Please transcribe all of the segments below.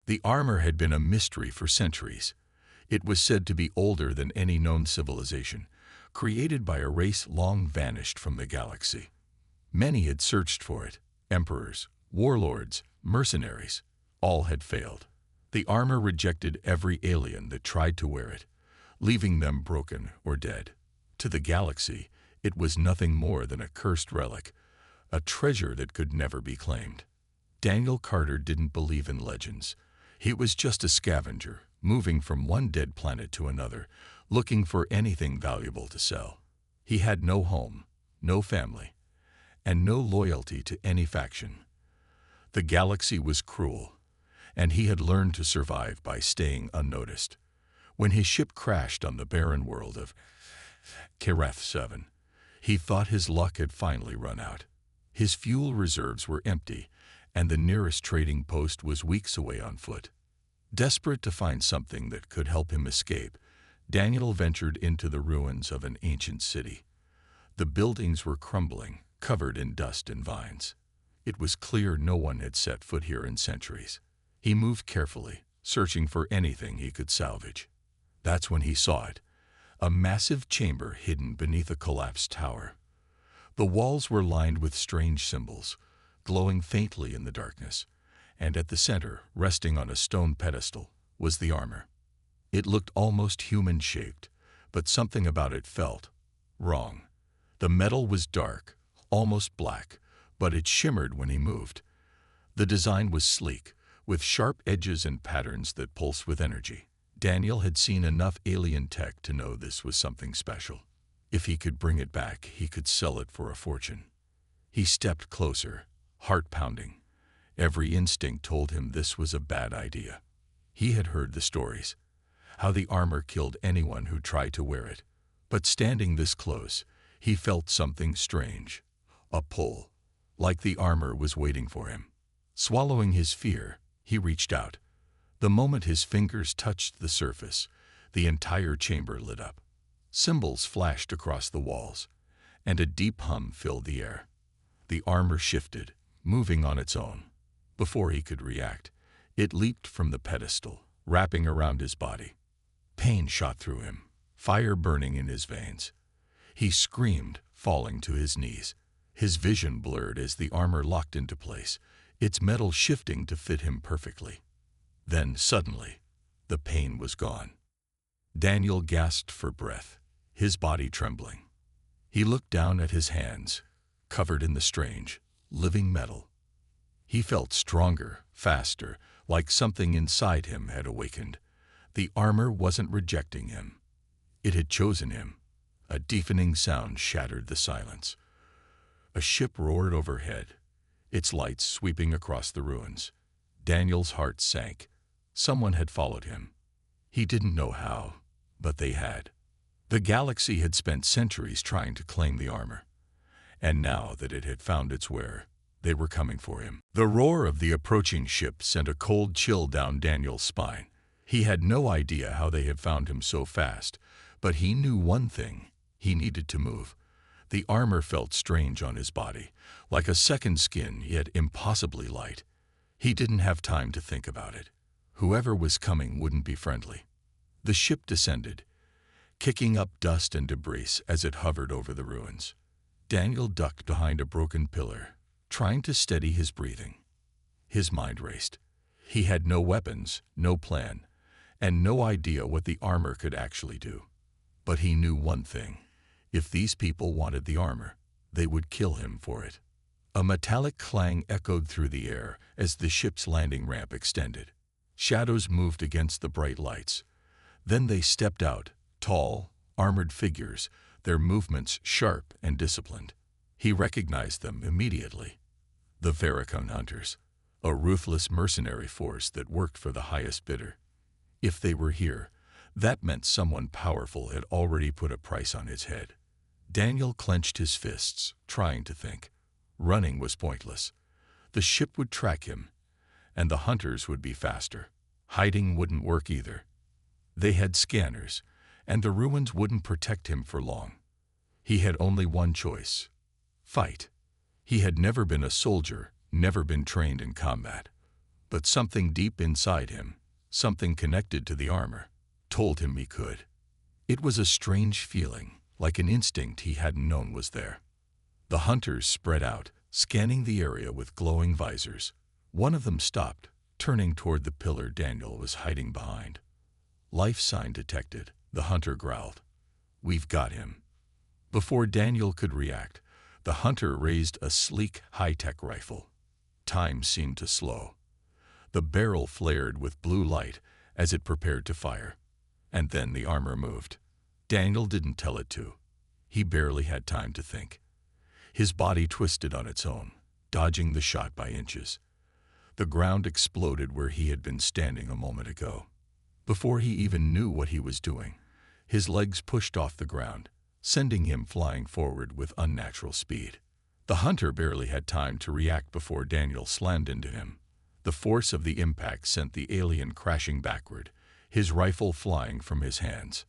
The armor had been a mystery for centuries. It was said to be older than any known civilization, created by a race long vanished from the galaxy. Many had searched for it. Emperors, warlords, mercenaries, all had failed. The armor rejected every alien that tried to wear it, leaving them broken or dead. To the galaxy, it was nothing more than a cursed relic, a treasure that could never be claimed. Daniel Carter didn't believe in legends. He was just a scavenger, moving from one dead planet to another, looking for anything valuable to sell. He had no home, no family, and no loyalty to any faction. The galaxy was cruel, and he had learned to survive by staying unnoticed. When his ship crashed on the barren world of HFY, he thought his luck had finally run out. His fuel reserves were empty, and the nearest trading post was weeks away on foot. Desperate to find something that could help him escape, Daniel ventured into the ruins of an ancient city. The buildings were crumbling, covered in dust and vines. It was clear no one had set foot here in centuries. He moved carefully, searching for anything he could salvage. That's when he saw it, a massive chamber hidden beneath a collapsed tower. The walls were lined with strange symbols, glowing faintly in the darkness, and at the center, resting on a stone pedestal, was the armor. It looked almost human-shaped, but something about it felt wrong. The metal was dark, almost black, but it shimmered when he moved. The design was sleek, with sharp edges and patterns that pulsed with energy. Daniel had seen enough alien tech to know this was something special. If he could bring it back, he could sell it for a fortune. He stepped closer, heart pounding. Every instinct told him this was a bad idea. He had heard the stories, how the armor killed anyone who tried to wear it. But standing this close, he felt something strange, a pull, like the armor was waiting for him. Swallowing his fear, he reached out. The moment his fingers touched the surface, the entire chamber lit up. Symbols flashed across the walls, and a deep hum filled the air. The armor shifted, moving on its own. Before he could react, it leaped from the pedestal, wrapping around his body. Pain shot through him, fire burning in his veins. He screamed, falling to his knees. His vision blurred as the armor locked into place, its metal shifting to fit him perfectly. Then, suddenly, the pain was gone. Daniel gasped for breath, his body trembling. He looked down at his hands, covered in the strange, living metal. He felt stronger, faster, like something inside him had awakened. The armor wasn't rejecting him. It had chosen him. A deafening sound shattered the silence. A ship roared overhead, its lights sweeping across the ruins. Daniel's heart sank. Someone had followed him. He didn't know how, but they had. The galaxy had spent centuries trying to claim the armor, and now that it had found its wearer, they were coming for him. The roar of the approaching ship sent a cold chill down Daniel's spine. He had no idea how they had found him so fast, but he knew one thing: he needed to move. The armor felt strange on his body, like a second skin, yet impossibly light. He didn't have time to think about it. Whoever was coming wouldn't be friendly. The ship descended, kicking up dust and debris as it hovered over the ruins. Daniel ducked behind a broken pillar, trying to steady his breathing. His mind raced. He had no weapons, no plan, and no idea what the armor could actually do. But he knew one thing: if these people wanted the armor, they would kill him for it. A metallic clang echoed through the air as the ship's landing ramp extended. Shadows moved against the bright lights. Then they stepped out, tall, armored figures, their movements sharp and disciplined. He recognized them immediately. The Veracon Hunters, a ruthless mercenary force that worked for the highest bidder. If they were here, that meant someone powerful had already put a price on his head. Daniel clenched his fists, trying to think. Running was pointless. The ship would track him, and the hunters would be faster. Hiding wouldn't work either. They had scanners, and the ruins wouldn't protect him for long. He had only one choice: fight. He had never been a soldier, never been trained in combat. But something deep inside him, something connected to the armor, told him he could. It was a strange feeling, like an instinct he hadn't known was there. The hunters spread out, scanning the area with glowing visors. One of them stopped, turning toward the pillar Daniel was hiding behind. "Life sign detected," the hunter growled. "We've got him." Before Daniel could react, the hunter raised a sleek, high-tech rifle. Time seemed to slow. The barrel flared with blue light as it prepared to fire. And then the armor moved. Daniel didn't tell it to. He barely had time to think. His body twisted on its own, dodging the shot by inches. The ground exploded where he had been standing a moment ago. Before he even knew what he was doing, his legs pushed off the ground, sending him flying forward with unnatural speed. The hunter barely had time to react before Daniel slammed into him. The force of the impact sent the alien crashing backward, his rifle flying from his hands.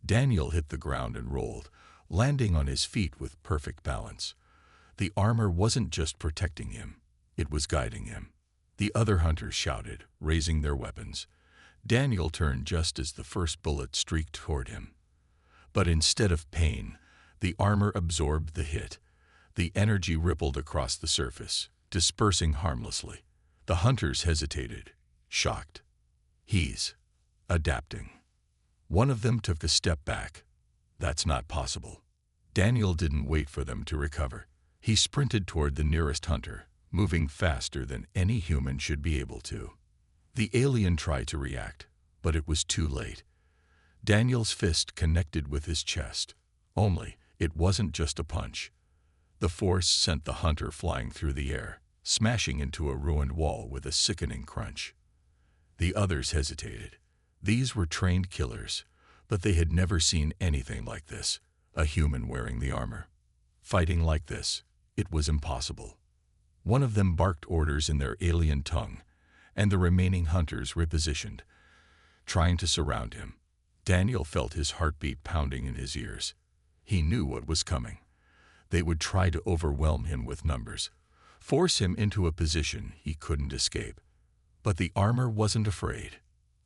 Daniel hit the ground and rolled, landing on his feet with perfect balance. The armor wasn't just protecting him, it was guiding him. The other hunters shouted, raising their weapons. Daniel turned just as the first bullet streaked toward him. But instead of pain, the armor absorbed the hit. The energy rippled across the surface, dispersing harmlessly. The hunters hesitated, shocked. "He's adapting." One of them took a step back. "That's not possible." Daniel didn't wait for them to recover. He sprinted toward the nearest hunter, moving faster than any human should be able to. The alien tried to react, but it was too late. Daniel's fist connected with his chest. Only, it wasn't just a punch. The force sent the hunter flying through the air, smashing into a ruined wall with a sickening crunch. The others hesitated. These were trained killers, but they had never seen anything like this, a human wearing the armor. Fighting like this, it was impossible. One of them barked orders in their alien tongue, and the remaining hunters repositioned, trying to surround him. Daniel felt his heartbeat pounding in his ears. He knew what was coming. They would try to overwhelm him with numbers, force him into a position he couldn't escape. But the armor wasn't afraid.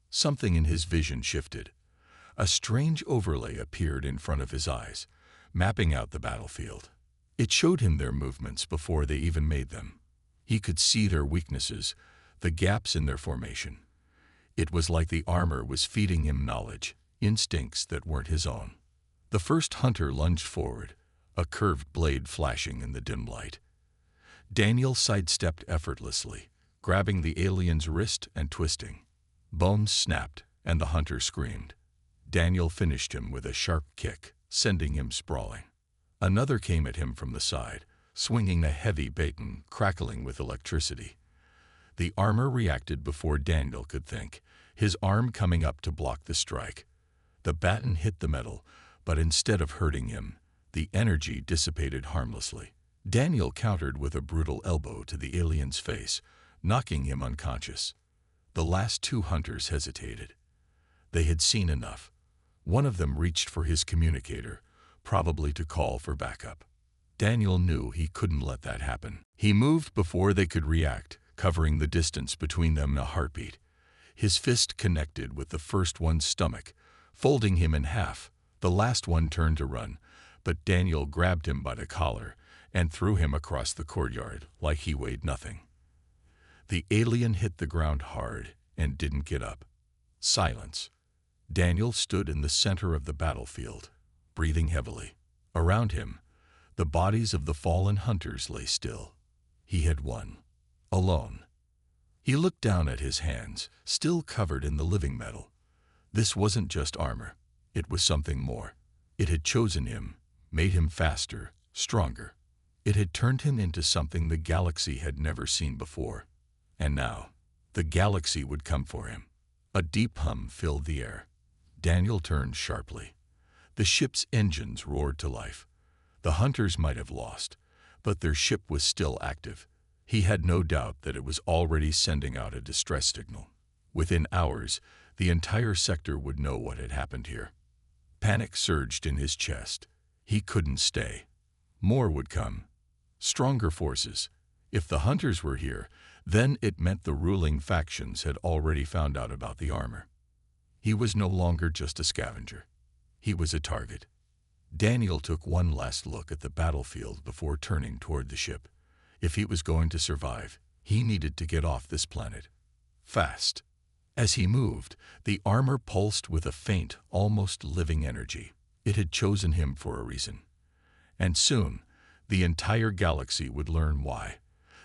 Something in his vision shifted. A strange overlay appeared in front of his eyes, mapping out the battlefield. It showed him their movements before they even made them. He could see their weaknesses, the gaps in their formation. It was like the armor was feeding him knowledge, instincts that weren't his own. The first hunter lunged forward, a curved blade flashing in the dim light. Daniel sidestepped effortlessly, grabbing the alien's wrist and twisting. Bones snapped, and the hunter screamed. Daniel finished him with a sharp kick, sending him sprawling. Another came at him from the side, swinging a heavy baton, crackling with electricity. The armor reacted before Daniel could think, his arm coming up to block the strike. The baton hit the metal, but instead of hurting him, the energy dissipated harmlessly. Daniel countered with a brutal elbow to the alien's face, knocking him unconscious. The last two hunters hesitated. They had seen enough. One of them reached for his communicator, probably to call for backup. Daniel knew he couldn't let that happen. He moved before they could react, covering the distance between them in a heartbeat. His fist connected with the first one's stomach, folding him in half. The last one turned to run, but Daniel grabbed him by the collar and threw him across the courtyard like he weighed nothing. The alien hit the ground hard and didn't get up. Silence. Daniel stood in the center of the battlefield, breathing heavily. Around him, the bodies of the fallen hunters lay still. He had won. Alone. He looked down at his hands, still covered in the living metal. This wasn't just armor. It was something more. It had chosen him, made him faster, stronger. It had turned him into something the galaxy had never seen before. And now, the galaxy would come for him. A deep hum filled the air. Daniel turned sharply. The ship's engines roared to life. The hunters might have lost, but their ship was still active. He had no doubt that it was already sending out a distress signal. Within hours, the entire sector would know what had happened here. Panic surged in his chest. He couldn't stay. More would come. Stronger forces. If the hunters were here, Then it meant the ruling factions had already found out about the armor. He was no longer just a scavenger. He was a target. Daniel took one last look at the battlefield before turning toward the ship. If he was going to survive, he needed to get off this planet. Fast. As he moved, the armor pulsed with a faint, almost living energy. It had chosen him for a reason. And soon, the entire galaxy would learn why.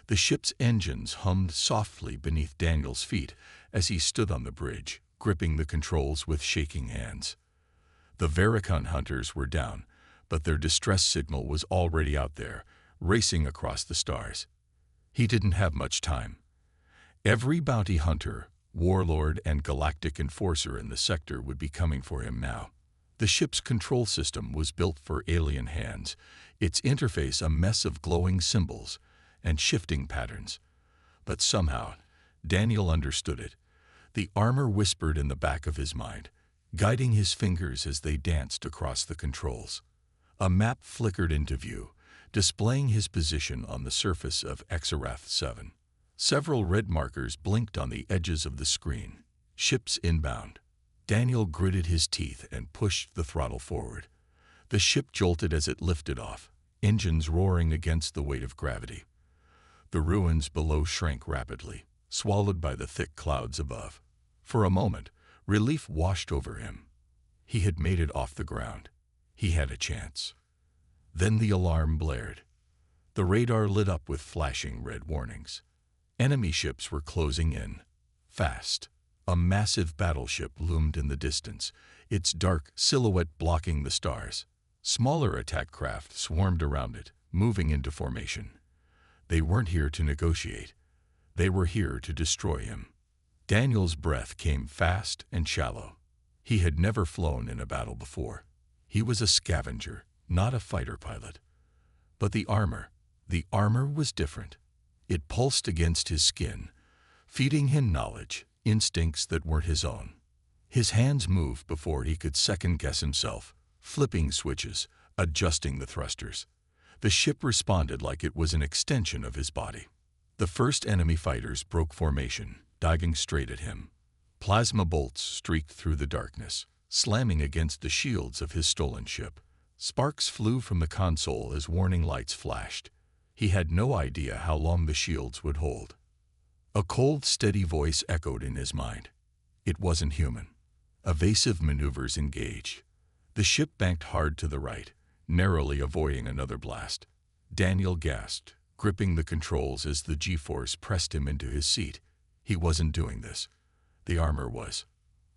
The ship's engines hummed softly beneath Daniel's feet as he stood on the bridge, gripping the controls with shaking hands. The Vericon hunters were down, but their distress signal was already out there, racing across the stars. He didn't have much time. Every bounty hunter, warlord, and galactic enforcer in the sector would be coming for him now. The ship's control system was built for alien hands, its interface a mess of glowing symbols and shifting patterns. But somehow, Daniel understood it. The armor whispered in the back of his mind, guiding his fingers as they danced across the controls. A map flickered into view, displaying his position on the surface of Exarath 7. Several red markers blinked on the edges of the screen. Ships inbound. Daniel gritted his teeth and pushed the throttle forward. The ship jolted as it lifted off, engines roaring against the weight of gravity. The ruins below shrank rapidly, swallowed by the thick clouds above. For a moment, relief washed over him. He had made it off the ground. He had a chance. Then the alarm blared. The radar lit up with flashing red warnings. Enemy ships were closing in, fast. A massive battleship loomed in the distance, its dark silhouette blocking the stars. Smaller attack craft swarmed around it, moving into formation. They weren't here to negotiate. They were here to destroy him. Daniel's breath came fast and shallow. He had never flown in a battle before. He was a scavenger, not a fighter pilot. But the armor was different. It pulsed against his skin, feeding him knowledge, instincts that weren't his own. His hands moved before he could second-guess himself, flipping switches, adjusting the thrusters. The ship responded like it was an extension of his body. The first enemy fighters broke formation, diving straight at him. Plasma bolts streaked through the darkness, slamming against the shields of his stolen ship. Sparks flew from the console as warning lights flashed. He had no idea how long the shields would hold. A cold, steady voice echoed in his mind. It wasn't human. Evasive maneuvers engaged. The ship banked hard to the right, narrowly avoiding another blast. Daniel gasped, gripping the controls as the G-force pressed him into his seat. He wasn't doing this. The armor was.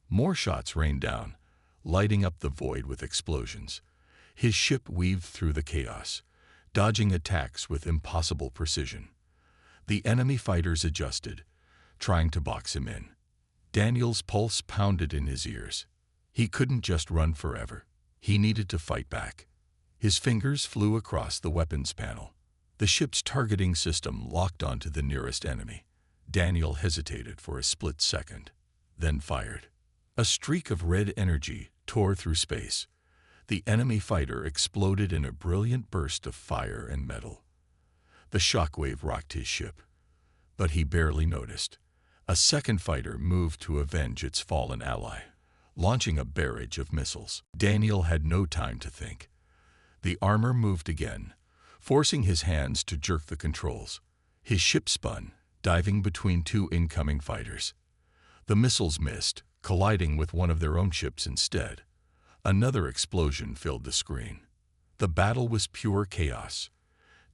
More shots rained down, lighting up the void with explosions. His ship weaved through the chaos, dodging attacks with impossible precision. The enemy fighters adjusted, trying to box him in. Daniel's pulse pounded in his ears. He couldn't just run forever. He needed to fight back. His fingers flew across the weapons panel. The ship's targeting system locked onto the nearest enemy. Daniel hesitated for a split second, then fired. A streak of red energy tore through space. The enemy fighter exploded in a brilliant burst of fire and metal. The shockwave rocked his ship, but he barely noticed. A second fighter moved to avenge its fallen ally, launching a barrage of missiles. Daniel had no time to think. The armor moved again, forcing his hands to jerk the controls. His ship spun, diving between two incoming fighters. The missiles missed, colliding with one of their own ships instead. Another explosion filled the screen. The battle was pure chaos.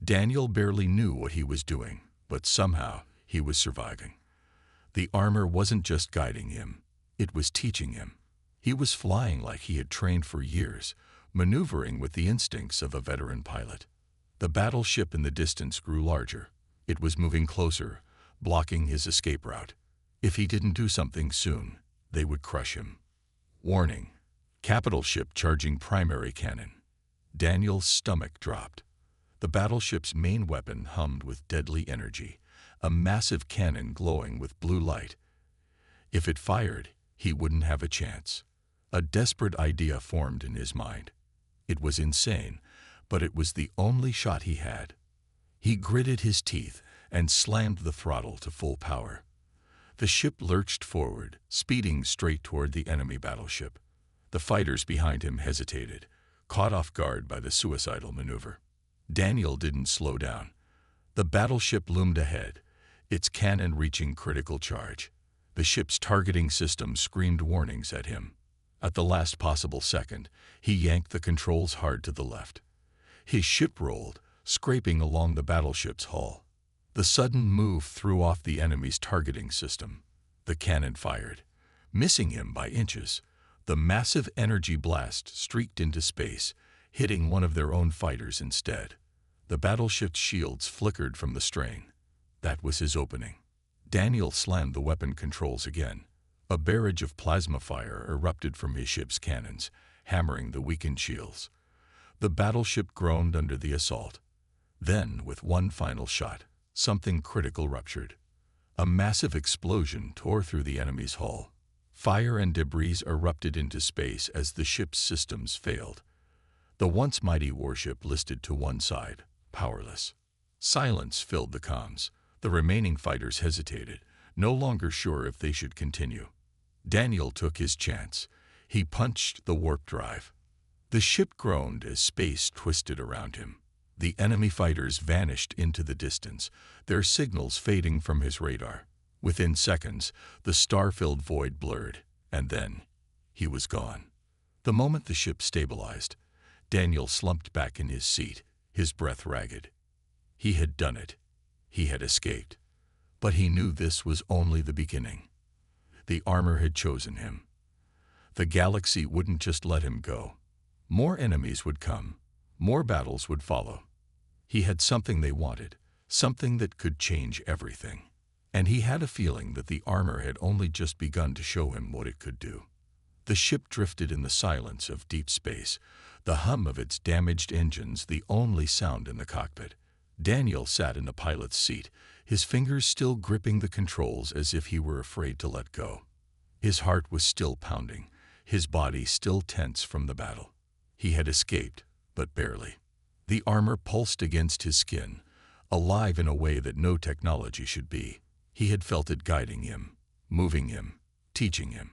Daniel barely knew what he was doing, but somehow he was surviving. The armor wasn't just guiding him, it was teaching him. He was flying like he had trained for years, maneuvering with the instincts of a veteran pilot. The battleship in the distance grew larger. It was moving closer, blocking his escape route. If he didn't do something soon, they would crush him. Warning: capital ship charging primary cannon. Daniel's stomach dropped. The battleship's main weapon hummed with deadly energy, a massive cannon glowing with blue light. If it fired, he wouldn't have a chance. A desperate idea formed in his mind. It was insane, but it was the only shot he had. He gritted his teeth and slammed the throttle to full power. The ship lurched forward, speeding straight toward the enemy battleship. The fighters behind him hesitated, caught off guard by the suicidal maneuver. Daniel didn't slow down. The battleship loomed ahead, its cannon reaching critical charge. The ship's targeting system screamed warnings at him. At the last possible second, he yanked the controls hard to the left. His ship rolled, scraping along the battleship's hull. The sudden move threw off the enemy's targeting system. The cannon fired, missing him by inches. The massive energy blast streaked into space, hitting one of their own fighters instead. The battleship's shields flickered from the strain. That was his opening. Daniel slammed the weapon controls again. A barrage of plasma fire erupted from his ship's cannons, hammering the weakened shields. The battleship groaned under the assault. Then, with one final shot, something critical ruptured. A massive explosion tore through the enemy's hull. Fire and debris erupted into space as the ship's systems failed. The once mighty warship listed to one side, powerless. Silence filled the comms. The remaining fighters hesitated, no longer sure if they should continue. Daniel took his chance. He punched the warp drive. The ship groaned as space twisted around him. The enemy fighters vanished into the distance, their signals fading from his radar. Within seconds, the star-filled void blurred, and then he was gone. The moment the ship stabilized, Daniel slumped back in his seat, his breath ragged. He had done it. He had escaped. But he knew this was only the beginning. The armor had chosen him. The galaxy wouldn't just let him go. More enemies would come. More battles would follow. He had something they wanted, something that could change everything. And he had a feeling that the armor had only just begun to show him what it could do. The ship drifted in the silence of deep space, the hum of its damaged engines the only sound in the cockpit. Daniel sat in the pilot's seat, his fingers still gripping the controls as if he were afraid to let go. His heart was still pounding, his body still tense from the battle. He had escaped, but barely. The armor pulsed against his skin, alive in a way that no technology should be. He had felt it guiding him, moving him, teaching him.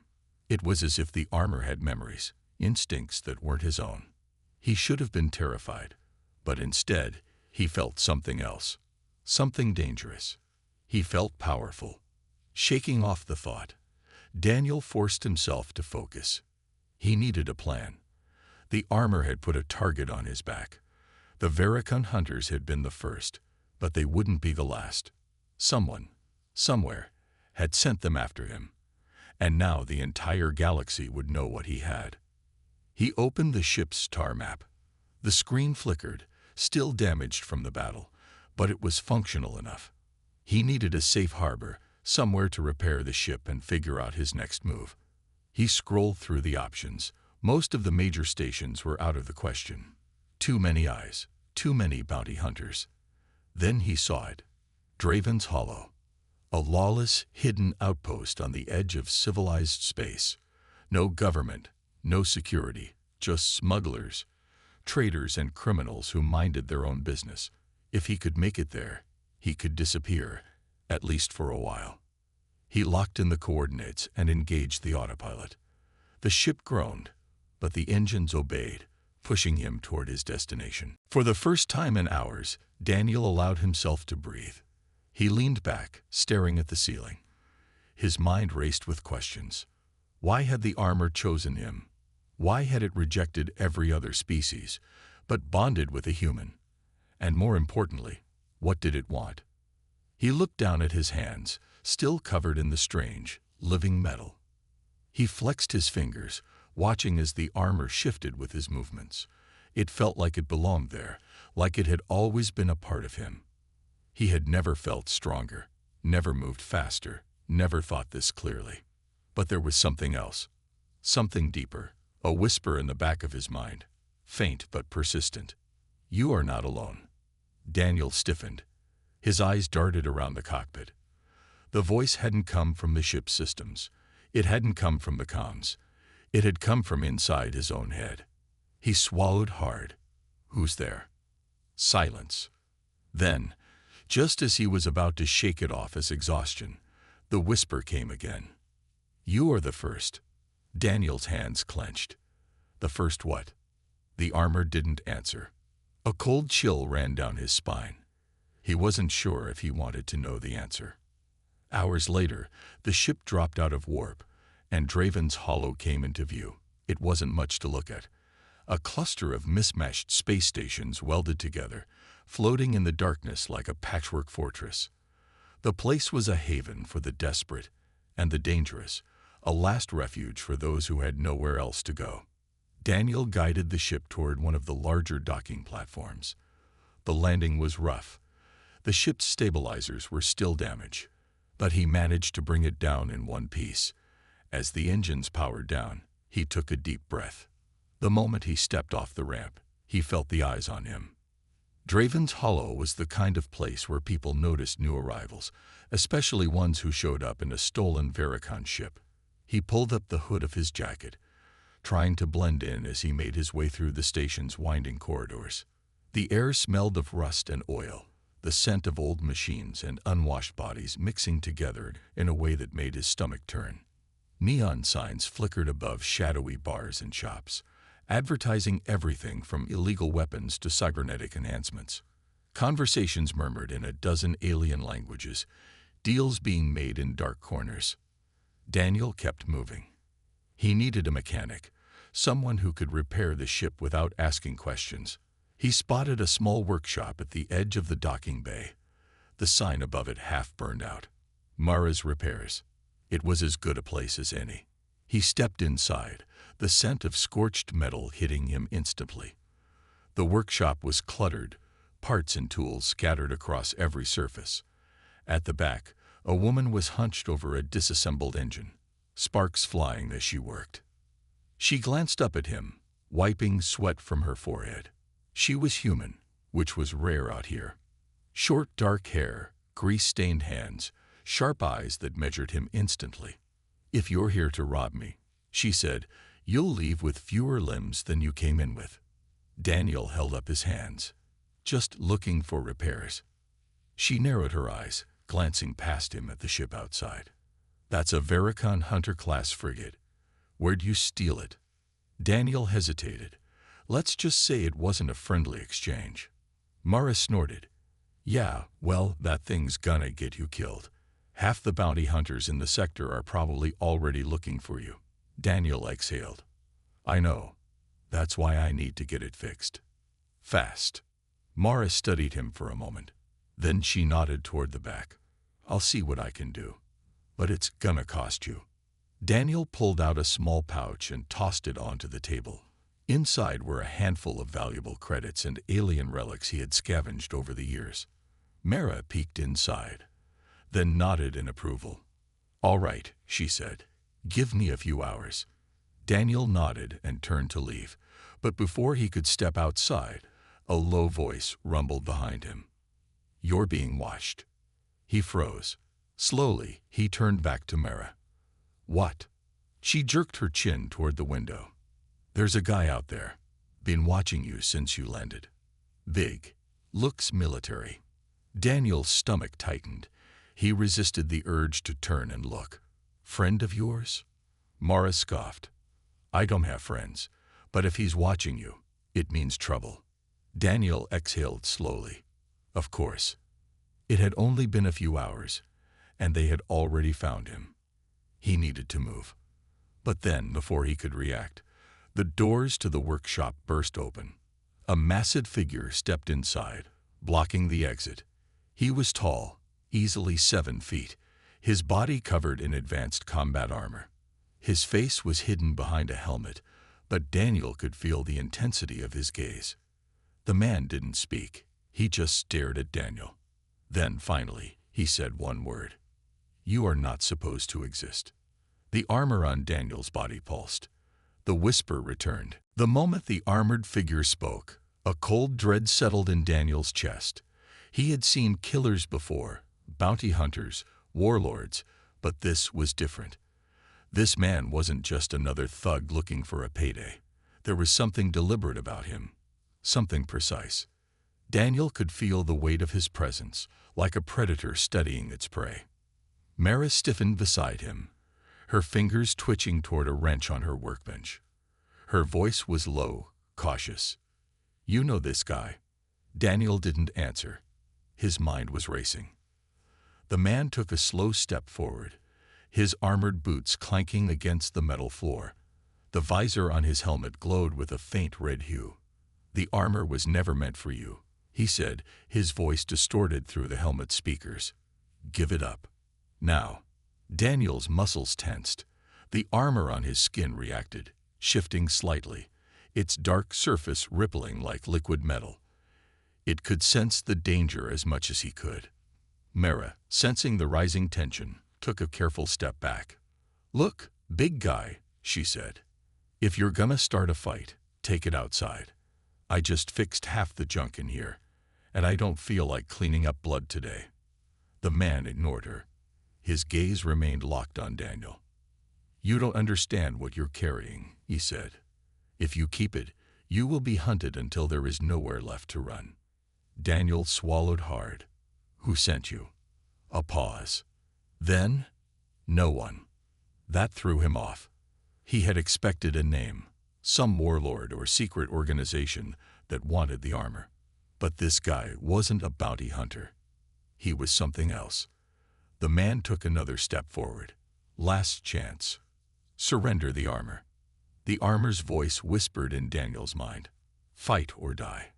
It was as if the armor had memories, instincts that weren't his own. He should have been terrified, but instead, he felt something else, something dangerous. He felt powerful. Shaking off the thought, Daniel forced himself to focus. He needed a plan. The armor had put a target on his back. The Veracon hunters had been the first, but they wouldn't be the last. Someone, somewhere, had sent them after him, and now the entire galaxy would know what he had. He opened the ship's star map. The screen flickered, still damaged from the battle, but it was functional enough. He needed a safe harbor, somewhere to repair the ship and figure out his next move. He scrolled through the options. Most of the major stations were out of the question. Too many eyes, too many bounty hunters. Then he saw it. Draven's Hollow. A lawless, hidden outpost on the edge of civilized space. No government, no security, just smugglers, traders and criminals who minded their own business. If he could make it there, he could disappear, at least for a while. He locked in the coordinates and engaged the autopilot. The ship groaned, but the engines obeyed, pushing him toward his destination. For the first time in hours, Daniel allowed himself to breathe. He leaned back, staring at the ceiling. His mind raced with questions. Why had the armor chosen him? Why had it rejected every other species, but bonded with a human? And more importantly, what did it want? He looked down at his hands, still covered in the strange, living metal. He flexed his fingers, watching as the armor shifted with his movements. It felt like it belonged there, like it had always been a part of him. He had never felt stronger, never moved faster, never thought this clearly. But there was something else, something deeper, a whisper in the back of his mind, faint but persistent. You are not alone. Daniel stiffened. His eyes darted around the cockpit. The voice hadn't come from the ship's systems. It hadn't come from the comms. It had come from inside his own head. He swallowed hard. Who's there? Silence. Then, Just as he was about to shake it off as exhaustion, the whisper came again. "You are the first." Daniel's hands clenched. "The first what?" The armor didn't answer. A cold chill ran down his spine. He wasn't sure if he wanted to know the answer. Hours later, the ship dropped out of warp, and Draven's Hollow came into view. It wasn't much to look at. A cluster of mismatched space stations welded together, floating in the darkness like a patchwork fortress. The place was a haven for the desperate and the dangerous, a last refuge for those who had nowhere else to go. Daniel guided the ship toward one of the larger docking platforms. The landing was rough. The ship's stabilizers were still damaged, but he managed to bring it down in one piece. As the engines powered down, he took a deep breath. The moment he stepped off the ramp, he felt the eyes on him. Draven's Hollow was the kind of place where people noticed new arrivals, especially ones who showed up in a stolen Veracon ship. He pulled up the hood of his jacket, trying to blend in as he made his way through the station's winding corridors. The air smelled of rust and oil, the scent of old machines and unwashed bodies mixing together in a way that made his stomach turn. Neon signs flickered above shadowy bars and shops, advertising everything from illegal weapons to cybernetic enhancements. Conversations murmured in a dozen alien languages, deals being made in dark corners. Daniel kept moving. He needed a mechanic, someone who could repair the ship without asking questions. He spotted a small workshop at the edge of the docking bay, the sign above it half burned out. Mara's Repairs. It was as good a place as any. He stepped inside, the scent of scorched metal hitting him instantly. The workshop was cluttered, parts and tools scattered across every surface. At the back, a woman was hunched over a disassembled engine, sparks flying as she worked. She glanced up at him, wiping sweat from her forehead. She was human, which was rare out here. Short, dark hair, grease-stained hands, sharp eyes that measured him instantly. "If you're here to rob me," she said, "you'll leave with fewer limbs than you came in with." Daniel held up his hands. "Just looking for repairs." She narrowed her eyes, glancing past him at the ship outside. "That's a Veracon Hunter-class frigate. Where'd you steal it?" Daniel hesitated. "Let's just say it wasn't a friendly exchange." Mara snorted. "Yeah, well, that thing's gonna get you killed. Half the bounty hunters in the sector are probably already looking for you." Daniel exhaled. "I know. That's why I need to get it fixed. Fast." Mara studied him for a moment. Then she nodded toward the back. "I'll see what I can do. But it's gonna cost you." Daniel pulled out a small pouch and tossed it onto the table. Inside were a handful of valuable credits and alien relics he had scavenged over the years. Mara peeked inside, then nodded in approval. "All right," she said. "Give me a few hours." Daniel nodded and turned to leave, but before he could step outside, a low voice rumbled behind him. "You're being watched." He froze. Slowly, he turned back to Mara. "What?" She jerked her chin toward the window. "There's a guy out there. Been watching you since you landed. Big. Looks military." Daniel's stomach tightened. He resisted the urge to turn and look. "Friend of yours?" Mara scoffed. "I don't have friends, but if he's watching you, it means trouble." Daniel exhaled slowly. Of course. It had only been a few hours, and they had already found him. He needed to move. But then, before he could react, the doors to the workshop burst open. A massive figure stepped inside, blocking the exit. He was tall, easily 7 feet, his body covered in advanced combat armor. His face was hidden behind a helmet, but Daniel could feel the intensity of his gaze. The man didn't speak. He just stared at Daniel. Then, finally, he said one word. "You are not supposed to exist." The armor on Daniel's body pulsed. The whisper returned. The moment the armored figure spoke, a cold dread settled in Daniel's chest. He had seen killers before, bounty hunters, warlords, but this was different. This man wasn't just another thug looking for a payday. There was something deliberate about him, something precise. Daniel could feel the weight of his presence, like a predator studying its prey. Mara stiffened beside him, her fingers twitching toward a wrench on her workbench. Her voice was low, cautious. "You know this guy." Daniel didn't answer. His mind was racing. The man took a slow step forward, his armored boots clanking against the metal floor. The visor on his helmet glowed with a faint red hue. "The armor was never meant for you," he said, his voice distorted through the helmet speakers. "Give it up. Now." Daniel's muscles tensed. The armor on his skin reacted, shifting slightly, its dark surface rippling like liquid metal. It could sense the danger as much as he could. Mara, sensing the rising tension, took a careful step back. "Look, big guy," she said. "If you're gonna start a fight, take it outside. I just fixed half the junk in here, and I don't feel like cleaning up blood today." The man ignored her. His gaze remained locked on Daniel. "You don't understand what you're carrying," he said. "If you keep it, you will be hunted until there is nowhere left to run." Daniel swallowed hard. "Who sent you?" A pause. Then, "No one." That threw him off. He had expected a name, some warlord or secret organization that wanted the armor. But this guy wasn't a bounty hunter. He was something else. The man took another step forward. "Last chance. Surrender the armor." The armor's voice whispered in Daniel's mind. "Fight or die."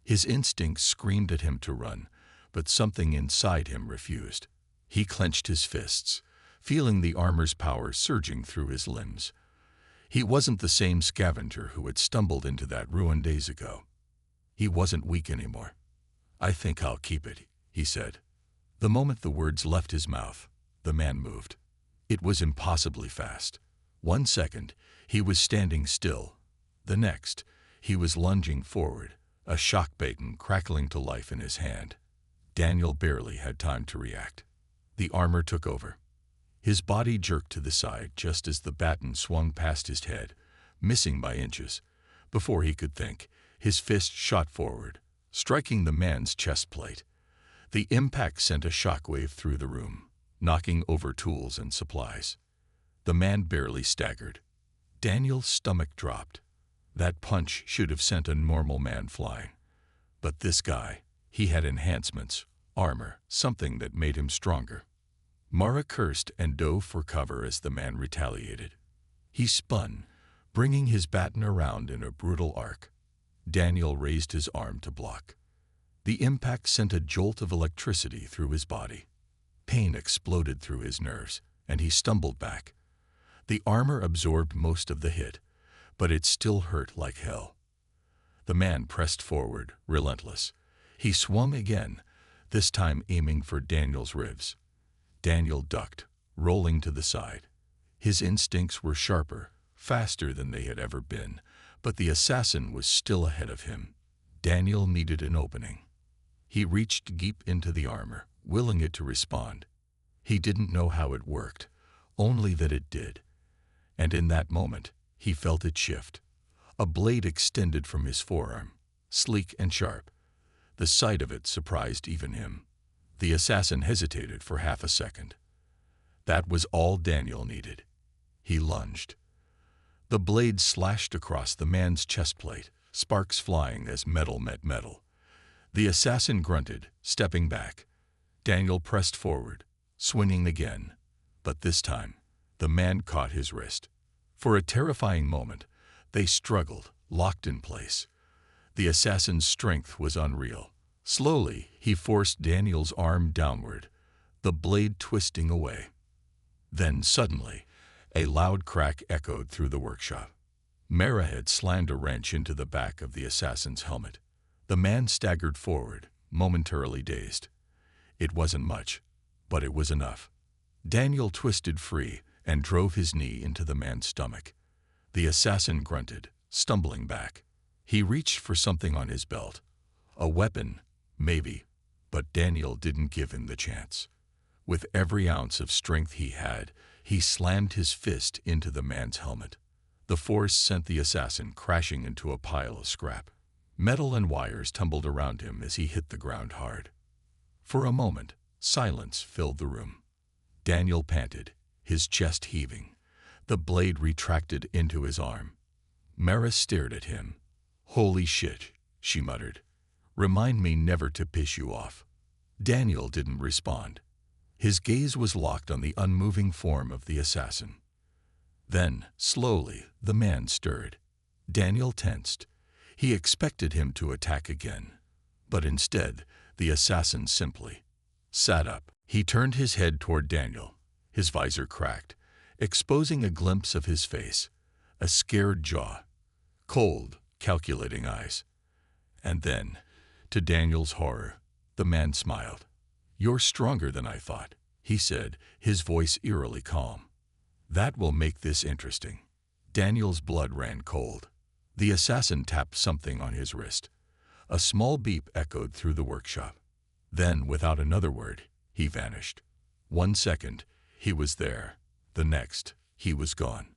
His instincts screamed at him to run, but something inside him refused. He clenched his fists, feeling the armor's power surging through his limbs. He wasn't the same scavenger who had stumbled into that ruin days ago. He wasn't weak anymore. "I think I'll keep it," he said. The moment the words left his mouth, the man moved. It was impossibly fast. 1 second, he was standing still. The next, he was lunging forward, a shock baton crackling to life in his hand. Daniel barely had time to react. The armor took over. His body jerked to the side just as the baton swung past his head, missing by inches. Before he could think, his fist shot forward, striking the man's chest plate. The impact sent a shockwave through the room, knocking over tools and supplies. The man barely staggered. Daniel's stomach dropped. That punch should have sent a normal man flying. But this guy, he had enhancements, armor, something that made him stronger. Mara cursed and dove for cover as the man retaliated. He spun, bringing his baton around in a brutal arc. Daniel raised his arm to block. The impact sent a jolt of electricity through his body. Pain exploded through his nerves, and he stumbled back. The armor absorbed most of the hit, but it still hurt like hell. The man pressed forward, relentless. He swung again, this time aiming for Daniel's ribs. Daniel ducked, rolling to the side. His instincts were sharper, faster than they had ever been, but the assassin was still ahead of him. Daniel needed an opening. He reached deep into the armor, willing it to respond. He didn't know how it worked, only that it did. And in that moment, he felt it shift. A blade extended from his forearm, sleek and sharp. The sight of it surprised even him. The assassin hesitated for half a second. That was all Daniel needed. He lunged. The blade slashed across the man's chest plate, sparks flying as metal met metal. The assassin grunted, stepping back. Daniel pressed forward, swinging again. But this time, the man caught his wrist. For a terrifying moment, they struggled, locked in place. The assassin's strength was unreal. Slowly, he forced Daniel's arm downward, the blade twisting away. Then suddenly, a loud crack echoed through the workshop. Mara had slammed a wrench into the back of the assassin's helmet. The man staggered forward, momentarily dazed. It wasn't much, but it was enough. Daniel twisted free and drove his knee into the man's stomach. The assassin grunted, stumbling back. He reached for something on his belt. A weapon, maybe, but Daniel didn't give him the chance. With every ounce of strength he had, he slammed his fist into the man's helmet. The force sent the assassin crashing into a pile of scrap. Metal and wires tumbled around him as he hit the ground hard. For a moment, silence filled the room. Daniel panted, his chest heaving. The blade retracted into his arm. Mara stared at him. "Holy shit," she muttered. "Remind me never to piss you off." Daniel didn't respond. His gaze was locked on the unmoving form of the assassin. Then, slowly, the man stirred. Daniel tensed. He expected him to attack again. But instead, the assassin simply sat up. He turned his head toward Daniel. His visor cracked, exposing a glimpse of his face, a scared jaw, cold, calculating eyes. And then, to Daniel's horror, the man smiled. "You're stronger than I thought," he said, his voice eerily calm. "That will make this interesting." Daniel's blood ran cold. The assassin tapped something on his wrist. A small beep echoed through the workshop. Then, without another word, he vanished. 1 second, he was there. The next, he was gone.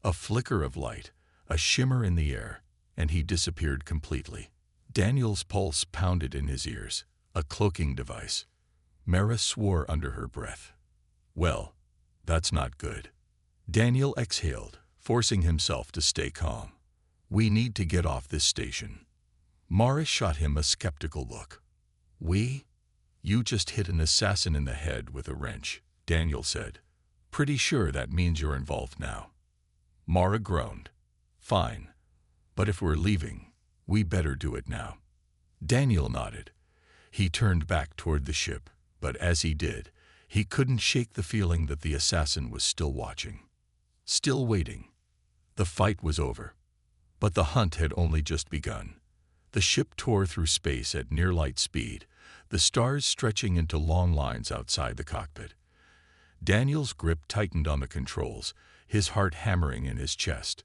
A flicker of light, a shimmer in the air, and he disappeared completely. Daniel's pulse pounded in his ears, a cloaking device. Mara swore under her breath. "Well, that's not good." Daniel exhaled, forcing himself to stay calm. "We need to get off this station." Mara shot him a skeptical look. "We? You just hit an assassin in the head with a wrench," Daniel said. "Pretty sure that means you're involved now." Mara groaned. "Fine. But if we're leaving, we better do it now." Daniel nodded. He turned back toward the ship, but as he did, he couldn't shake the feeling that the assassin was still watching. Still waiting. The fight was over. But the hunt had only just begun. The ship tore through space at near-light speed, the stars stretching into long lines outside the cockpit. Daniel's grip tightened on the controls, his heart hammering in his chest.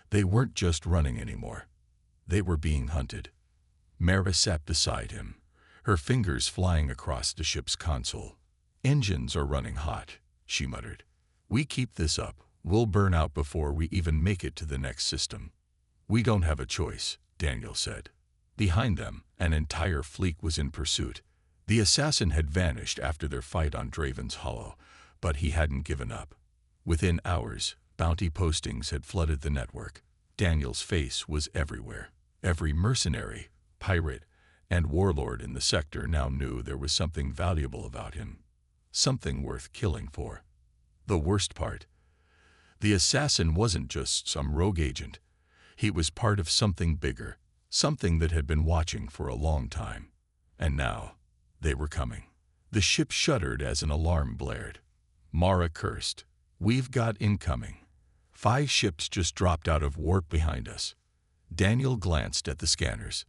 They weren't just running anymore. They were being hunted. Mara sat beside him, her fingers flying across the ship's console. "Engines are running hot," she muttered. "We keep this up, we'll burn out before we even make it to the next system." "We don't have a choice," Daniel said. Behind them, an entire fleet was in pursuit. The assassin had vanished after their fight on Draven's Hollow, but he hadn't given up. Within hours, bounty postings had flooded the network. Daniel's face was everywhere. Every mercenary, pirate, and warlord in the sector now knew there was something valuable about him. Something worth killing for. The worst part, the assassin wasn't just some rogue agent. He was part of something bigger, something that had been watching for a long time. And now, they were coming. The ship shuddered as an alarm blared. Mara cursed. "We've got incoming. 5 ships just dropped out of warp behind us." Daniel glanced at the scanners.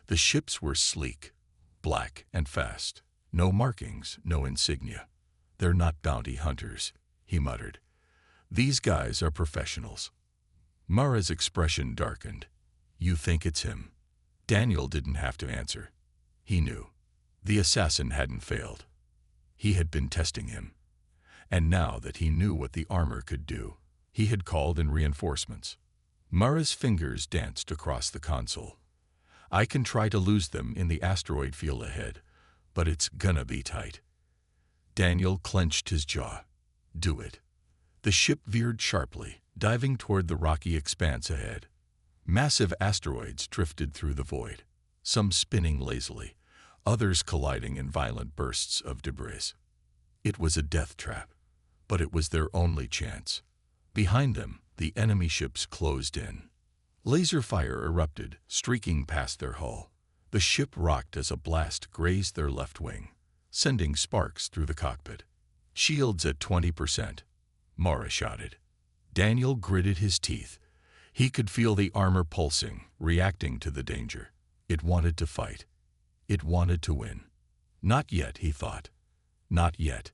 The ships were sleek, black, and fast. No markings, no insignia. "They're not bounty hunters," he muttered. "These guys are professionals." Mara's expression darkened. "You think it's him?" Daniel didn't have to answer. He knew. The assassin hadn't failed. He had been testing him. And now that he knew what the armor could do, he had called in reinforcements. Mara's fingers danced across the console. "I can try to lose them in the asteroid field ahead, but it's gonna be tight." Daniel clenched his jaw. "Do it." The ship veered sharply, diving toward the rocky expanse ahead. Massive asteroids drifted through the void, some spinning lazily, others colliding in violent bursts of debris. It was a death trap, but it was their only chance. Behind them, the enemy ships closed in. Laser fire erupted, streaking past their hull. The ship rocked as a blast grazed their left wing, sending sparks through the cockpit. "Shields at 20%, Mara shouted. Daniel gritted his teeth. He could feel the armor pulsing, reacting to the danger. It wanted to fight. It wanted to win. Not yet, he thought. Not yet.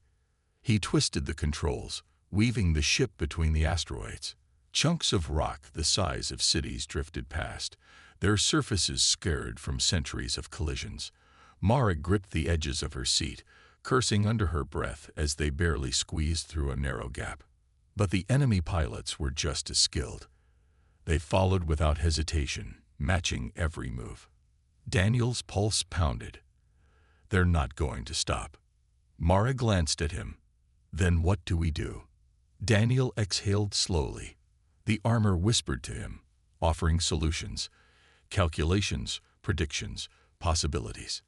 He twisted the controls, weaving the ship between the asteroids. Chunks of rock the size of cities drifted past, their surfaces scarred from centuries of collisions. Mara gripped the edges of her seat, cursing under her breath as they barely squeezed through a narrow gap. But the enemy pilots were just as skilled. They followed without hesitation, matching every move. Daniel's pulse pounded. They're not going to stop. Mara glanced at him. Then what do we do? Daniel exhaled slowly. The armor whispered to him, offering solutions, calculations, predictions, possibilities.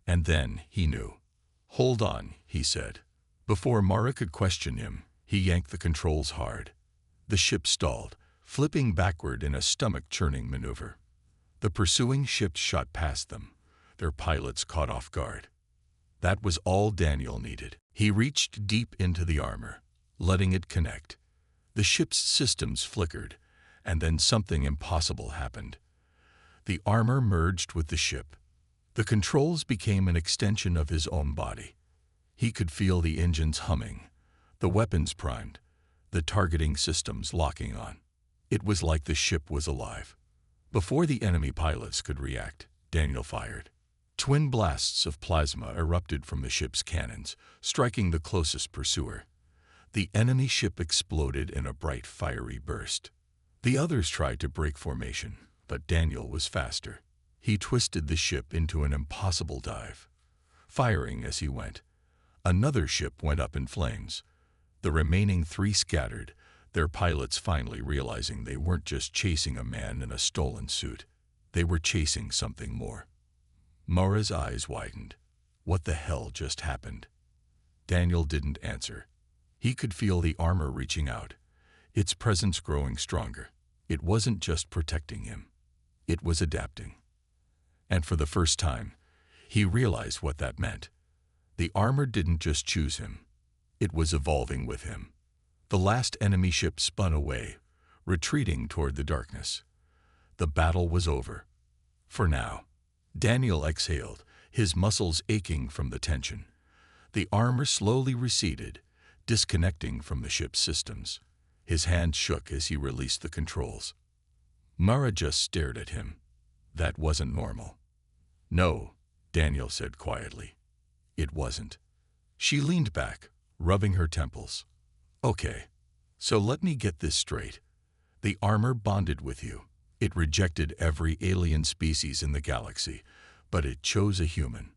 And then he knew. Hold on, he said. Before Mara could question him, he yanked the controls hard. The ship stalled, flipping backward in a stomach-churning maneuver. The pursuing ships shot past them, their pilots caught off guard. That was all Daniel needed. He reached deep into the armor, letting it connect. The ship's systems flickered, and then something impossible happened. The armor merged with the ship. The controls became an extension of his own body. He could feel the engines humming, the weapons primed, the targeting systems locking on. It was like the ship was alive. Before the enemy pilots could react, Daniel fired. Twin blasts of plasma erupted from the ship's cannons, striking the closest pursuer. The enemy ship exploded in a bright, fiery burst. The others tried to break formation, but Daniel was faster. He twisted the ship into an impossible dive, firing as he went. Another ship went up in flames. The remaining 3 scattered, their pilots finally realizing they weren't just chasing a man in a stolen suit. They were chasing something more. Mara's eyes widened. What the hell just happened? Daniel didn't answer. He could feel the armor reaching out, its presence growing stronger. It wasn't just protecting him. It was adapting. And for the first time, he realized what that meant. The armor didn't just choose him. It was evolving with him. The last enemy ship spun away, retreating toward the darkness. The battle was over. For now. Daniel exhaled, his muscles aching from the tension. The armor slowly receded, disconnecting from the ship's systems. His hand shook as he released the controls. Mara just stared at him. That wasn't normal. No, Daniel said quietly. It wasn't. She leaned back, rubbing her temples. Okay, so let me get this straight. The armor bonded with you. It rejected every alien species in the galaxy, but it chose a human.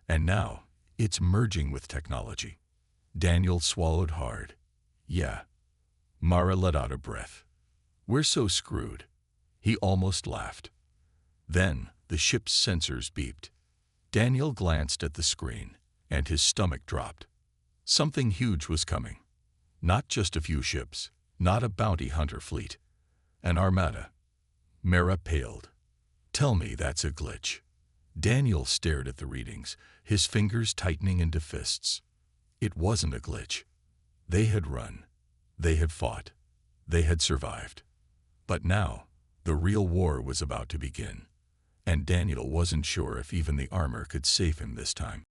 And now, it's merging with technology. Daniel swallowed hard. Yeah. Mara let out a breath. We're so screwed. He almost laughed. Then, the ship's sensors beeped. Daniel glanced at the screen, and his stomach dropped. Something huge was coming. Not just a few ships, not a bounty hunter fleet. An armada. Mara paled. Tell me that's a glitch. Daniel stared at the readings, his fingers tightening into fists. It wasn't a glitch. They had run. They had fought. They had survived. But now, the real war was about to begin. And Daniel wasn't sure if even the armor could save him this time.